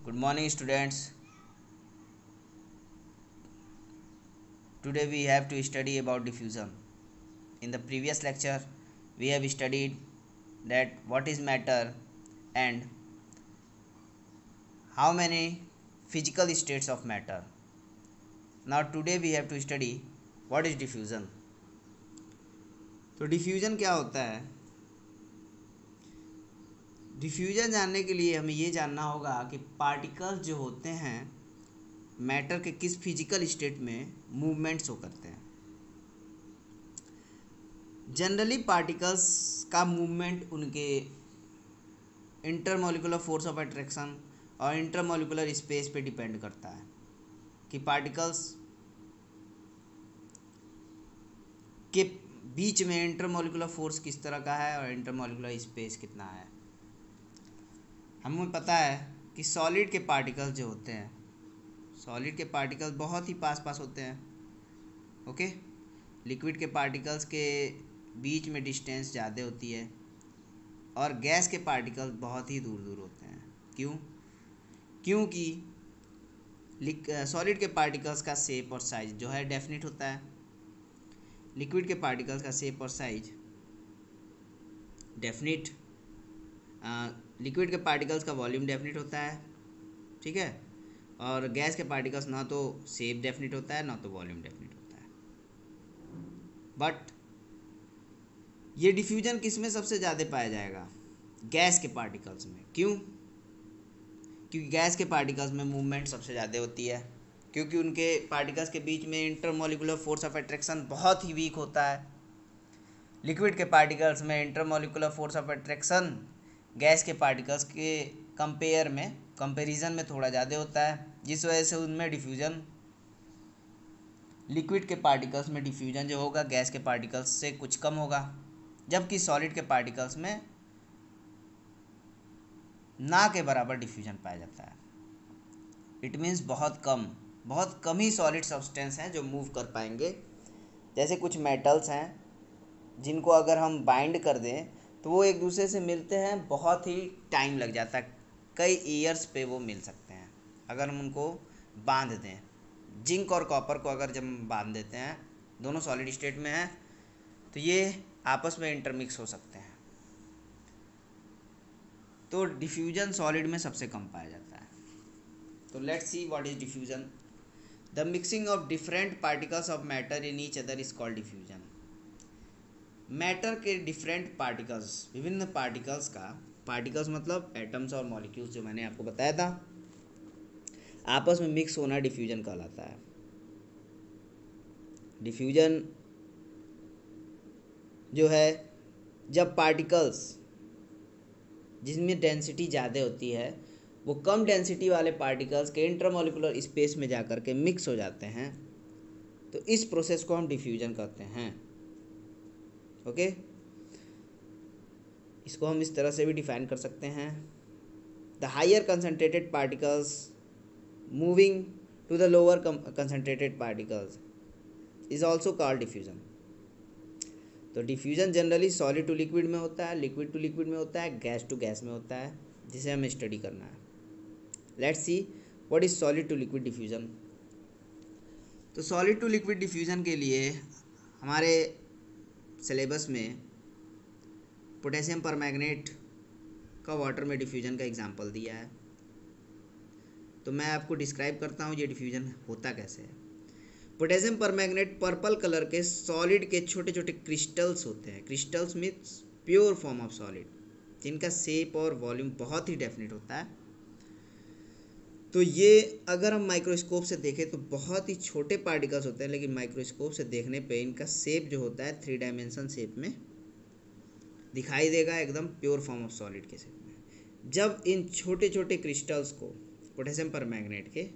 Good morning, students. Today we have to study about diffusion. In the previous lecture, we have studied that what is matter and how many physical states of matter. Now today we have to study what is diffusion. तो diffusion क्या होता है? Diffusion जानने के लिए हमें ये जानना होगा कि पार्टिकल्स जो होते हैं मैटर के किस फिजिकल स्टेट में मूवमेंट्स हो करते हैं. जनरली पार्टिकल्स का मूवमेंट उनके इंटरमोलिकुलर फोर्स ऑफ अट्रैक्शन और इंटरमोलिकुलर स्पेस पे डिपेंड करता है कि पार्टिकल्स के बीच में इंटरमोलिकुलर फोर्स किस तरह का है और इंटरमोलिकुलर स्पेस कितना है. हमें पता है कि सॉलिड के पार्टिकल्स जो होते हैं, सॉलिड के पार्टिकल्स बहुत ही पास पास होते हैं. ओके. लिक्विड के पार्टिकल्स के बीच में डिस्टेंस ज़्यादा होती है और गैस के पार्टिकल्स बहुत ही दूर दूर होते हैं. क्यों? क्योंकि सॉलिड के पार्टिकल्स का शेप और साइज जो है डेफिनेट होता है. लिक्विड के पार्टिकल्स का शेप और साइज डेफिनेट. लिक्विड के पार्टिकल्स का वॉल्यूम डेफिनेट होता है. ठीक है. और गैस के पार्टिकल्स ना तो शेप डेफिनेट होता है ना तो वॉल्यूम डेफिनेट होता है. बट ये डिफ्यूजन किस में सबसे ज़्यादा पाया जाएगा? गैस के पार्टिकल्स में. क्यों? क्योंकि गैस के पार्टिकल्स में मूवमेंट सबसे ज़्यादा होती है, क्योंकि उनके पार्टिकल्स के बीच में इंटरमोलिकुलर फोर्स ऑफ अट्रैक्शन बहुत ही वीक होता है. लिक्विड के पार्टिकल्स में intermolecular force of attraction gas के पार्टिकल्स के कंपेरिजन में थोड़ा ज़्यादा होता है, जिस वजह से उनमें डिफ्यूजन, लिक्विड के पार्टिकल्स में डिफ्यूजन जो होगा गैस के पार्टिकल्स से कुछ कम होगा, जबकि सॉलिड के पार्टिकल्स में ना के बराबर डिफ्यूजन पाया जाता है. इट मीन्स बहुत कम ही सॉलिड सब्सटेंस हैं जो मूव कर पाएंगे. जैसे कुछ मेटल्स हैं जिनको अगर हम बाइंड कर दें तो वो एक दूसरे से मिलते हैं, बहुत ही टाइम लग जाता है, कई ईयर्स पे वो मिल सकते हैं अगर हम उनको बांध दें. जिंक और कॉपर को अगर जब हम बांध देते हैं, दोनों सॉलिड स्टेट में हैं, तो ये आपस में इंटरमिक्स हो सकते हैं. तो डिफ्यूजन सॉलिड में सबसे कम पाया जाता है. तो let's see what is diffusion. The mixing of different particles of matter in each other is called diffusion. Matter के डिफरेंट पार्टिकल्स, विभिन्न पार्टिकल्स का, पार्टिकल्स मतलब एटम्स और मॉलिक्यूल्स जो मैंने आपको बताया था, आपस में मिक्स होना डिफ्यूजन कहलाता है. डिफ्यूजन जो है जब पार्टिकल्स जिसमें डेंसिटी ज़्यादा होती है वो कम डेंसिटी वाले पार्टिकल्स के इंटरमोलिकुलर स्पेस में जाकर के मिक्स हो जाते हैं, तो इस प्रोसेस को हम डिफ्यूजन कहते हैं. ओके. इसको हम इस तरह से भी डिफाइन कर सकते हैं. The higher concentrated particles moving to the lower concentrated particles is also called diffusion. तो diffusion generally solid to liquid में होता है, लिक्विड टू लिक्विड में होता है, गैस टू गैस में होता है, जिसे हमें स्टडी करना है. Let's see what is solid to liquid diffusion. तो सॉलिड टू लिक्विड डिफ्यूजन के लिए हमारे सिलेबस में पोटेशियम परमैंगनेट का वाटर में डिफ्यूजन का एग्जांपल दिया है. तो मैं आपको डिस्क्राइब करता हूँ ये डिफ्यूजन होता कैसे है. पोटेशियम परमैंगनेट पर्पल कलर के सॉलिड के छोटे छोटे क्रिस्टल्स होते हैं. Crystals means pure form of solid, जिनका शेप और वॉल्यूम बहुत ही डेफिनेट होता है. तो ये अगर हम माइक्रोस्कोप से देखें तो बहुत ही छोटे पार्टिकल्स होते हैं, लेकिन माइक्रोस्कोप से देखने पे इनका शेप जो होता है 3 डायमेंशन शेप में दिखाई देगा, एकदम प्योर फॉर्म ऑफ सॉलिड के शेप में. जब इन छोटे छोटे क्रिस्टल्स को पोटेशियम परमैंगनेट के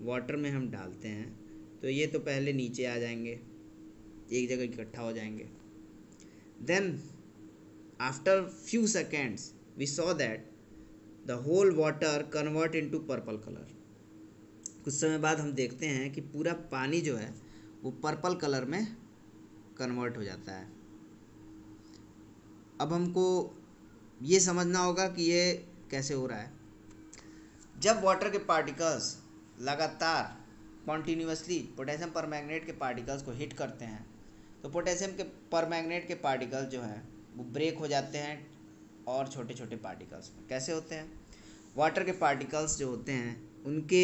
वाटर में हम डालते हैं तो ये तो पहले नीचे आ जाएंगे, एक जगह इकट्ठा हो जाएंगे. Then after few seconds we saw that the whole water convert into purple colour. कुछ समय बाद हम देखते हैं कि पूरा पानी जो है वो पर्पल कलर में कन्वर्ट हो जाता है. अब हमको ये समझना होगा कि ये कैसे हो रहा है. जब वाटर के पार्टिकल्स लगातार कॉन्टीन्यूसली पोटेशियम परमैंगनेट के पार्टिकल्स को हिट करते हैं तो पोटेशियम के परमैंगनेट के पार्टिकल्स जो हैं वो ब्रेक हो जाते हैं और छोटे छोटे पार्टिकल्स में। कैसे होते हैं? वाटर के पार्टिकल्स जो होते हैं उनके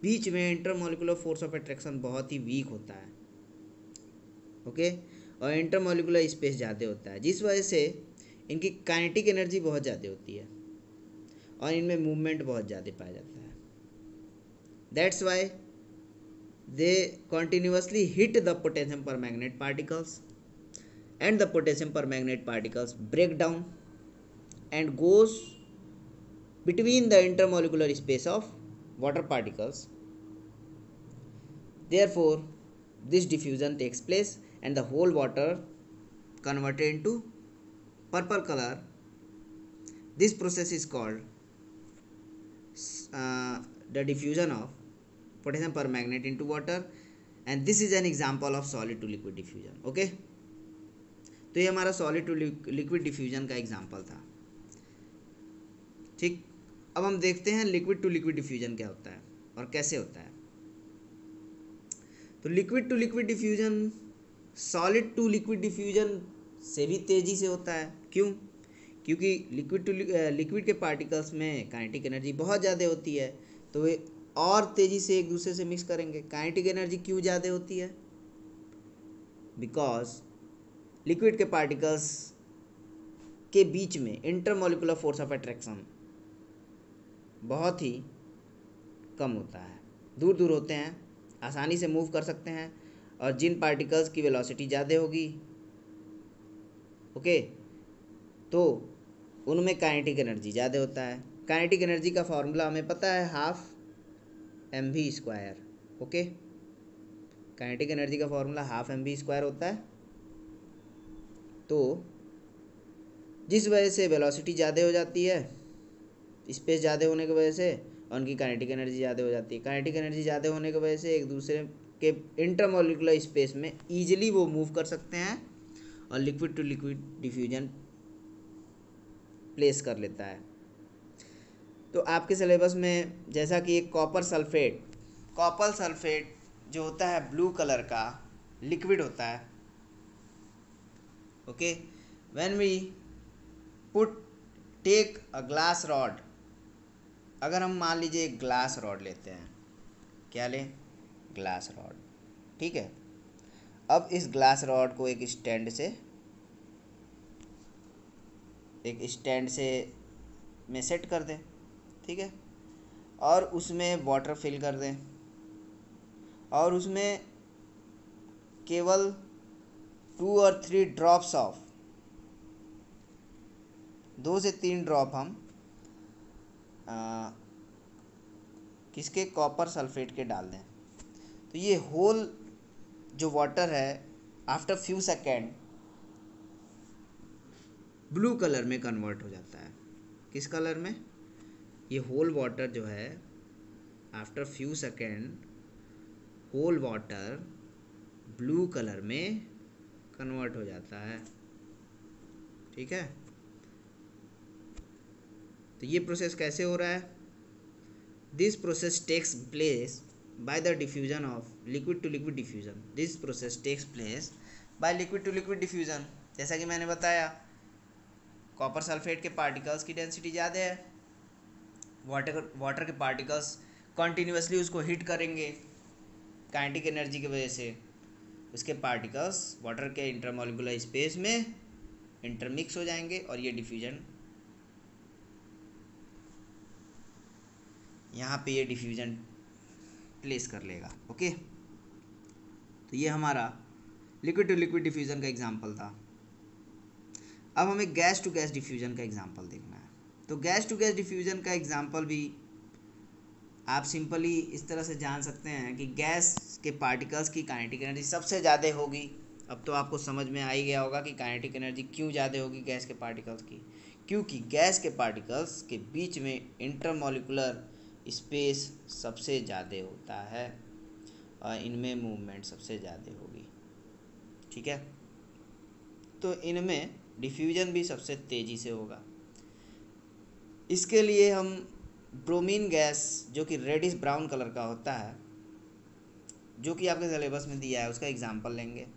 बीच में इंटरमोलिकुलर फोर्स ऑफ अट्रैक्शन बहुत ही वीक होता है, ओके, और इंटरमोलिकुलर स्पेस ज़्यादा होता है, जिस वजह से इनकी काइनेटिक एनर्जी बहुत ज़्यादा होती है और इनमें मूवमेंट बहुत ज़्यादा पाया जाता है। That's why they continuously hit the potassium permanganate particles and the potassium permanganate particles break down and goes between the intermolecular space of water particles. Therefore this diffusion takes place and the whole water converted into purple color. This process is called the diffusion of potassium permanganate into water and this is an example of solid to liquid diffusion. Okay, तो ये हमारा solid to liquid diffusion का example था। ठीक, अब हम देखते हैं लिक्विड टू लिक्विड डिफ्यूजन क्या होता है और कैसे होता है। तो liquid to liquid diffusion solid to liquid diffusion से भी तेज़ी से होता है। क्यों? क्योंकि लिक्विड के पार्टिकल्स में काइनेटिक एनर्जी बहुत ज़्यादा होती है तो वे और तेज़ी से एक दूसरे से मिक्स करेंगे। काइनेटिक एनर्जी क्यों ज़्यादा होती है? बिकॉज लिक्विड के पार्टिकल्स के बीच में इंटरमोलिकुलर फोर्स ऑफ अट्रैक्शन बहुत ही कम होता है, दूर दूर होते हैं, आसानी से मूव कर सकते हैं और जिन पार्टिकल्स की वेलोसिटी ज़्यादा होगी, ओके, तो उनमें काइनेटिक एनर्जी ज़्यादा होता है। काइनेटिक एनर्जी का फॉर्मूला हमें पता है, half mv²। Okay, kinetic energy का फॉर्मूला हाफ mv² होता है। तो जिस वजह से वेलोसिटी ज़्यादा हो जाती है, स्पेस ज़्यादा होने की वजह से, और उनकी काइनेटिक एनर्जी ज़्यादा हो जाती है। काइनेटिक एनर्जी ज़्यादा होने की वजह से एक दूसरे के इंटरमोलिकुलर स्पेस में ईजिली वो मूव कर सकते हैं और liquid to liquid diffusion place कर लेता है। तो आपके सिलेबस में जैसा कि एक कॉपर सल्फेट जो होता है ब्लू कलर का लिक्विड होता है, okay, when we take a glass rod, अगर हम मान लीजिए एक ग्लास रॉड लेते हैं, क्या लें? ग्लास रॉड, ठीक है। अब इस ग्लास रॉड को एक स्टैंड से में सेट कर दें, ठीक है, और उसमें वाटर फिल कर दें और उसमें केवल 2 और 3 ड्रॉप्स ऑफ 2 से 3 ड्रॉप हम किसके कॉपर सल्फेट के डाल दें, तो ये होल जो वाटर है after few second blue colour में कन्वर्ट हो जाता है। किस कलर में? ये होल वाटर जो है after few second whole water blue colour में कन्वर्ट हो जाता है, ठीक है। तो ये प्रोसेस कैसे हो रहा है? This process takes place by the diffusion of liquid to liquid diffusion. This process takes place by liquid to liquid diffusion. जैसा कि मैंने बताया, कॉपर सल्फेट के पार्टिकल्स की डेंसिटी ज़्यादा है, वाटर के पार्टिकल्स कॉन्टीन्यूसली उसको हिट करेंगे काइनेटिक एनर्जी की वजह से, उसके पार्टिकल्स वाटर के इंटरमोलिकुलर स्पेस में इंटरमिक्स हो जाएंगे और ये डिफ्यूजन यहाँ पे ये डिफ्यूजन प्लेस कर लेगा, ओके। तो ये हमारा लिक्विड टू लिक्विड डिफ्यूजन का एग्जांपल था। अब हमें गैस टू गैस डिफ्यूजन का एग्जांपल देखना है। तो गैस टू गैस डिफ्यूजन का एग्जांपल भी आप सिंपली इस तरह से जान सकते हैं कि गैस के पार्टिकल्स की काइनेटिक एनर्जी सबसे ज़्यादा होगी। अब तो आपको समझ में आ ही गया होगा कि काइनेटिक एनर्जी क्यों ज़्यादा होगी गैस के पार्टिकल्स की, क्योंकि गैस के पार्टिकल्स के बीच में इंटरमोलिकुलर स्पेस सबसे ज़्यादा होता है और इनमें मूवमेंट सबसे ज़्यादा होगी, ठीक है। तो इनमें डिफ्यूजन भी सबसे तेज़ी से होगा। इसके लिए हम ब्रोमीन गैस जो कि रेडिश ब्राउन कलर का होता है, जो कि आपके सिलेबस में दिया है, उसका एग्जांपल लेंगे।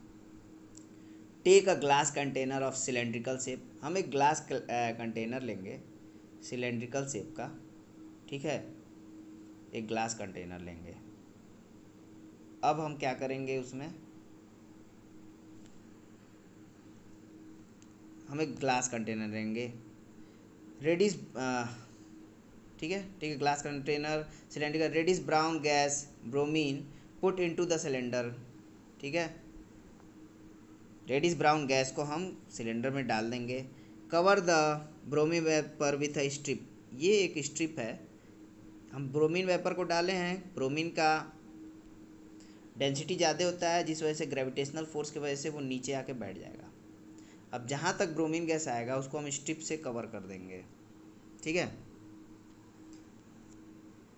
Take a glass container of cylindrical shape, हम एक ग्लास कंटेनर लेंगे सिलेंड्रिकल शेप का, ठीक है, एक ग्लास कंटेनर लेंगे। अब हम क्या करेंगे, उसमें हम एक ग्लास कंटेनर लेंगे रेडिश, ठीक है, glass container cylinder, reddish brown gas bromine put into the cylinder, ठीक है, रेडिश ब्राउन गैस को हम सिलेंडर में डाल देंगे। Cover the bromine vapour with a strip, ये एक स्ट्रिप है, हम ब्रोमीन वेपर को डाले हैं, ब्रोमीन का डेंसिटी ज़्यादा होता है जिस वजह से ग्रेविटेशनल फोर्स की वजह से वो नीचे आके बैठ जाएगा। अब जहाँ तक ब्रोमीन गैस आएगा उसको हम स्ट्रिप से कवर कर देंगे, ठीक है।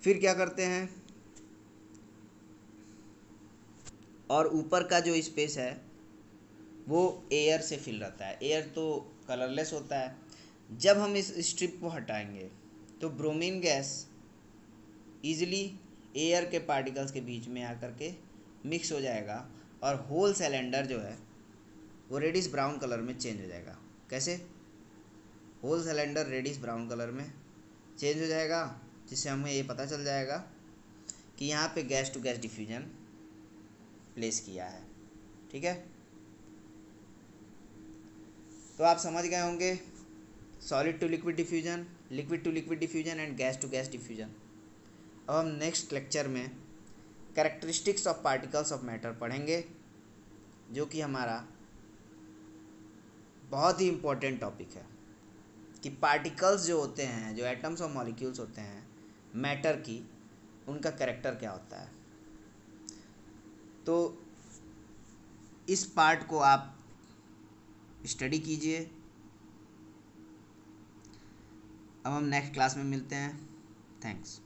फिर क्या करते हैं, और ऊपर का जो स्पेस है वो एयर से फिल रहता है, एयर तो कलरलेस होता है। जब हम इस स्ट्रिप को हटाएंगे तो ब्रोमीन गैस ईजिली एयर के पार्टिकल्स के बीच में आकर के मिक्स हो जाएगा और होल सिलेंडर जो है वो रेडिश ब्राउन कलर में चेंज हो जाएगा। कैसे, whole cylinder reddish brown colour में चेंज हो जाएगा, जिससे हमें ये पता चल जाएगा कि यहाँ पे gas to gas diffusion place किया है, ठीक है। तो आप समझ गए होंगे solid to liquid diffusion, liquid to liquid diffusion and gas to gas diffusion. अब हम नेक्स्ट लेक्चर में characteristics of particles of matter पढ़ेंगे, जो कि हमारा बहुत ही इम्पोर्टेंट टॉपिक है कि पार्टिकल्स जो होते हैं, जो एटम्स और मॉलिक्यूल्स होते हैं मैटर की, उनका कैरेक्टर क्या होता है। तो इस पार्ट को आप स्टडी कीजिए। अब हम नेक्स्ट क्लास में मिलते हैं। थैंक्स।